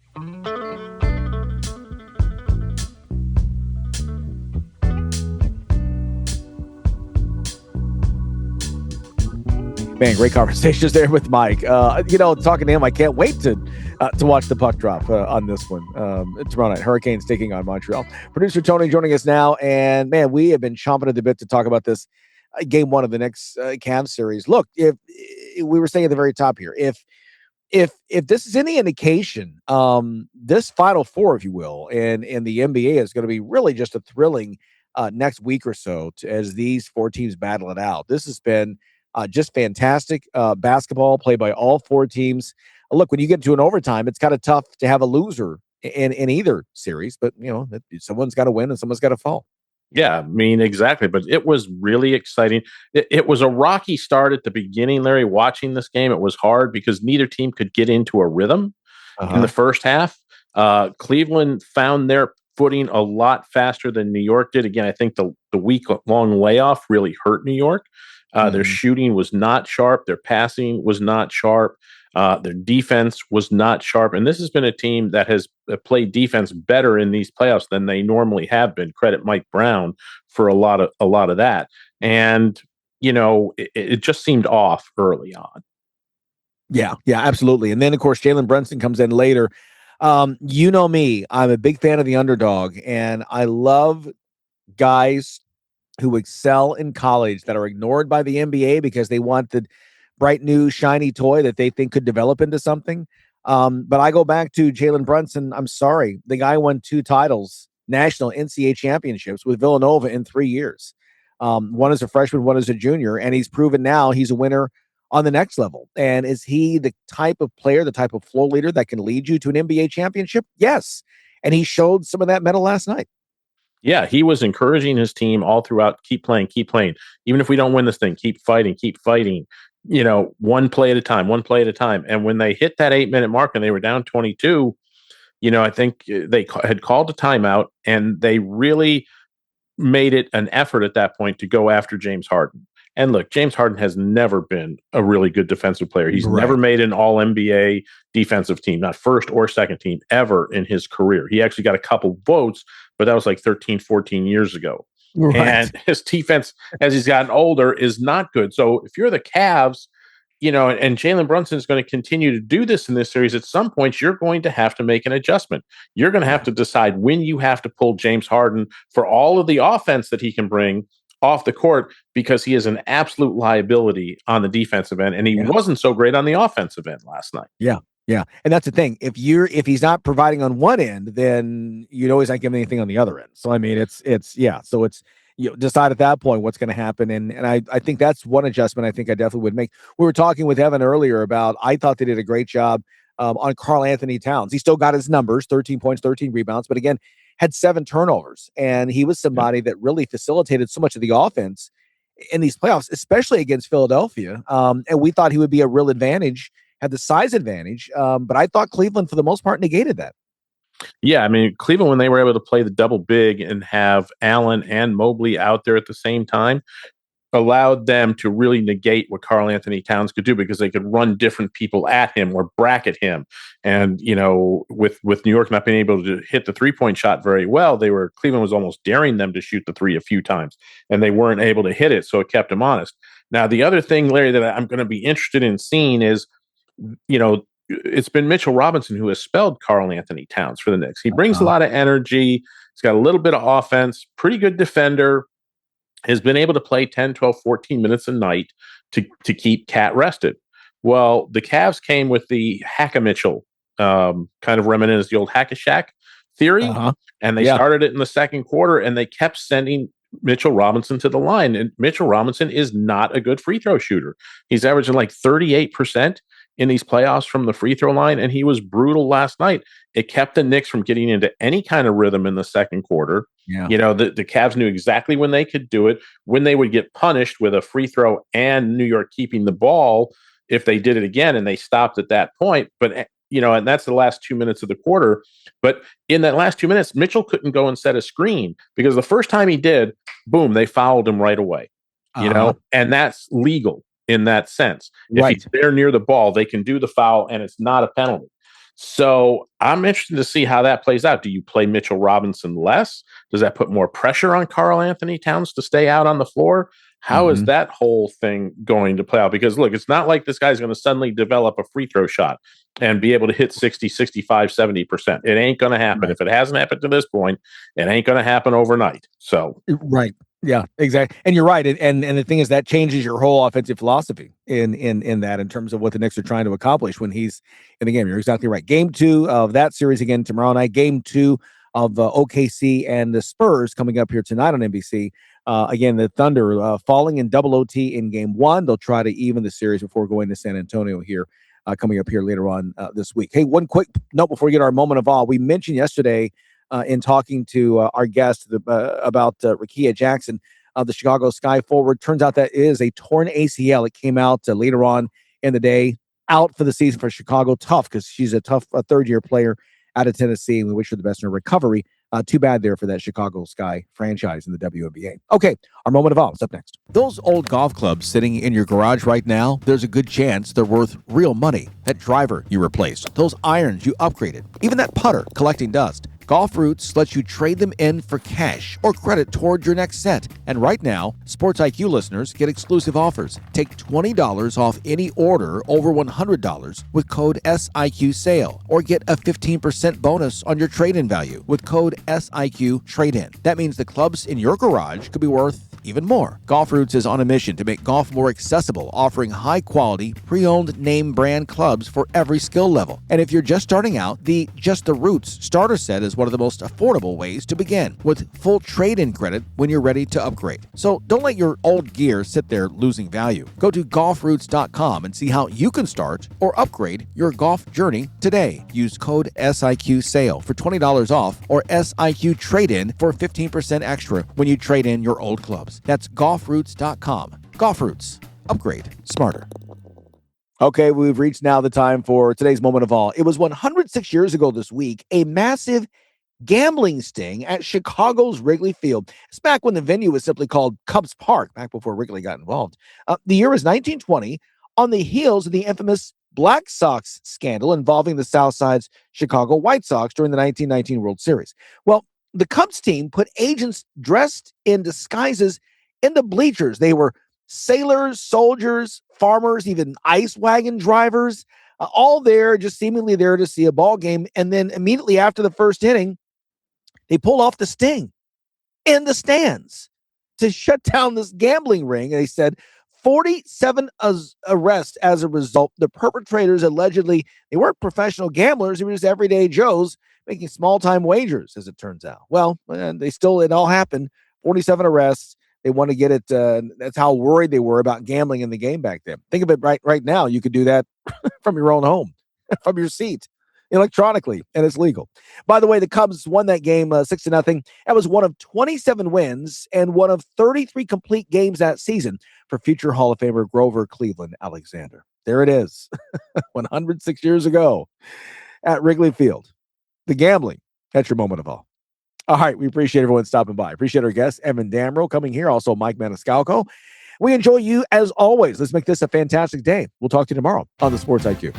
Man, great conversations there with Mike. Talking to him, I can't wait to watch the puck drop on this one tomorrow night. Hurricanes taking on Montreal. Producer Tony joining us now, and man, we have been chomping at the bit to talk about this game 1 of the next Cavs series. Look, if we were saying at the very top here, if this is any indication, this Final Four, if you will, and the NBA is going to be really just a thrilling next week or so as these 4 teams battle it out. This has been just fantastic basketball played by all 4 teams. Look, when you get to an overtime, it's kind of tough to have a loser in either series, but someone's got to win and someone's got to fall. Yeah, I mean, exactly. But it was really exciting. It was a rocky start at the beginning, Larry, watching this game. It was hard because neither team could get into a rhythm in the first half. Cleveland found their footing a lot faster than New York did. Again, I think the week-long layoff really hurt New York. Their shooting was not sharp. Their passing was not sharp. Their defense was not sharp. And this has been a team that has played defense better in these playoffs than they normally have been. Credit Mike Brown for a lot of that. And, it just seemed off early on. Yeah, absolutely. And then, of course, Jalen Brunson comes in later. You know me, I'm a big fan of the underdog, and I love guys who excel in college that are ignored by the NBA because they want the bright new shiny toy that they think could develop into something. But I go back to Jalen Brunson. I'm sorry. The guy won 2 titles, national NCAA championships with Villanova in 3 years. One as a freshman, one as a junior, and he's proven now he's a winner on the next level. And is he the type of player, the type of floor leader that can lead you to an NBA championship? Yes. And he showed some of that medal last night. Yeah, he was encouraging his team all throughout. Keep playing. Even if we don't win this thing, keep fighting. One play at a time. And when they hit that 8-minute mark and they were down 22, I think they had called a timeout, and they really made it an effort at that point to go after James Harden. And look, James Harden has never been a really good defensive player. He's never made an all-NBA defensive team, not first or second team ever in his career. He actually got a couple votes, but that was like 13, 14 years ago. Right. And his defense, as he's gotten older, is not good. So if you're the Cavs, and Jalen Brunson is going to continue to do this in this series, at some point, you're going to have to make an adjustment. You're going to have to decide when you have to pull James Harden for all of the offense that he can bring off the court, because he is an absolute liability on the defensive end, and he wasn't so great on the offensive end last night. Yeah. And that's the thing. If he's not providing on one end, then you always not giving anything on the other end. So I mean, it's so it's decide at that point what's going to happen. And I think that's one adjustment I think I definitely would make. We were talking with Evan earlier about, I thought they did a great job on Karl Anthony Towns. He still got his numbers, 13 points, 13 rebounds, but again, had 7 turnovers. And he was somebody that really facilitated so much of the offense in these playoffs, especially against Philadelphia. And we thought he would be a real advantage, had the size advantage. But I thought Cleveland, for the most part, negated that. Yeah, I mean, Cleveland, when they were able to play the double big and have Allen and Mobley out there at the same time, allowed them to really negate what Karl Anthony Towns could do, because they could run different people at him or bracket him. And, with New York not being able to hit the 3-point shot very well, Cleveland was almost daring them to shoot the 3 a few times, and they weren't able to hit it. So it kept them honest. Now, the other thing, Larry, that I'm going to be interested in seeing is, it's been Mitchell Robinson who has spelled Karl Anthony Towns for the Knicks. He brings a lot of energy. He's got a little bit of offense, pretty good defender, has been able to play 10, 12, 14 minutes a night to keep Cat rested. Well, the Cavs came with the Hack-a-Mitchell, kind of reminiscent of the old Hack-a-Shack theory, and they started it in the second quarter, and they kept sending Mitchell Robinson to the line. And Mitchell Robinson is not a good free throw shooter. He's averaging like 38% in these playoffs from the free throw line, and he was brutal last night. It kept the Knicks from getting into any kind of rhythm in the second quarter. Yeah. The Cavs knew exactly when they could do it, when they would get punished with a free throw and New York keeping the ball if they did it again, and they stopped at that point. But, and that's the last 2 minutes of the quarter. But in that last 2 minutes, Mitchell couldn't go and set a screen, because the first time he did, boom, they fouled him right away, and that's legal in that sense. If he's there near the ball, they can do the foul, and it's not a penalty. So I'm interested to see how that plays out. Do you play Mitchell Robinson less? Does that put more pressure on Karl Anthony Towns to stay out on the floor? How is that whole thing going to play out? Because look, it's not like this guy's going to suddenly develop a free throw shot and be able to hit 60, 65, 70%. It ain't going to happen. Right. If it hasn't happened to this point, it ain't going to happen overnight. So, right. Yeah, exactly. And you're right. And the thing is, that changes your whole offensive philosophy in that, in terms of what the Knicks are trying to accomplish when he's in the game. You're exactly right. Game 2 of that series again tomorrow night. Game 2 of OKC and the Spurs coming up here tonight on NBC. Again, the Thunder falling in double OT in game 1. They'll try to even the series before going to San Antonio here, coming up here later on this week. Hey, one quick note before we get our moment of awe. We mentioned yesterday in talking to our guest about Rickea Jackson, the Chicago Sky forward. Turns out that is a torn ACL. It came out later on in the day, out for the season for Chicago. Tough, because she's a tough third-year player out of Tennessee, and we wish her the best in her recovery. Too bad there for that Chicago Sky franchise in the WNBA. Okay, our moment of awe is up next. Those old golf clubs sitting in your garage right now, there's a good chance they're worth real money. That driver you replaced, those irons you upgraded, even that putter collecting dust. Golf Roots lets you trade them in for cash or credit toward your next set. And right now, Sports IQ listeners get exclusive offers. Take $20 off any order over $100 with code SIQSALE, or get a 15% bonus on your trade-in value with code SIQTRADEIN. That means the clubs in your garage could be worth even more. Golf Roots is on a mission to make golf more accessible, offering high-quality, pre-owned name brand clubs for every skill level. And if you're just starting out, the Just the Roots starter set is one of the most affordable ways to begin, with full trade-in credit when you're ready to upgrade. So don't let your old gear sit there losing value. Go to golfroots.com and see how you can start or upgrade your golf journey today. Use code SIQSALE for $20 off or SIQ trade-in for 15% extra when you trade in your old clubs. That's golfroots.com. Golf Roots. Upgrade smarter. Okay, we've reached now the time for today's moment of awe. It was 106 years ago this week, a massive gambling sting at Chicago's Wrigley Field. It's back when the venue was simply called Cubs Park, back before Wrigley got involved. The year was 1920, on the heels of the infamous Black Sox scandal involving the Southside's Chicago White Sox during the 1919 World Series. Well, the Cubs team put agents dressed in disguises in the bleachers. They were sailors, soldiers, farmers, even ice wagon drivers, all there, just seemingly there to see a ball game. And then immediately after the first inning, they pull off the sting in the stands to shut down this gambling ring. And they said 47 arrests as a result. The perpetrators allegedly, they weren't professional gamblers. They were just everyday Joes making small-time wagers, as it turns out. Well, it all happened. 47 arrests. They want to get it. That's how worried they were about gambling in the game back then. Think of it right now. You could do that from your own home, from your seat, electronically, and it's legal. By the way, the Cubs won that game 6-0. That was one of 27 wins and one of 33 complete games that season for future Hall of Famer Grover Cleveland Alexander. There it is, 106 years ago at Wrigley Field. The gambling, that's your moment of awe. All right, we appreciate everyone stopping by. Appreciate our guest, Evan Damerell, coming here. Also, Mike Maniscalco. We enjoy you as always. Let's make this a fantastic day. We'll talk to you tomorrow on the Sports IQ.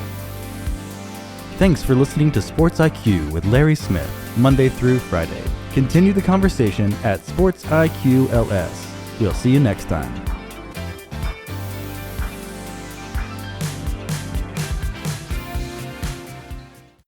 Thanks for listening to Sports IQ with Larry Smith, Monday through Friday. Continue the conversation at Sports IQ LS. We'll see you next time.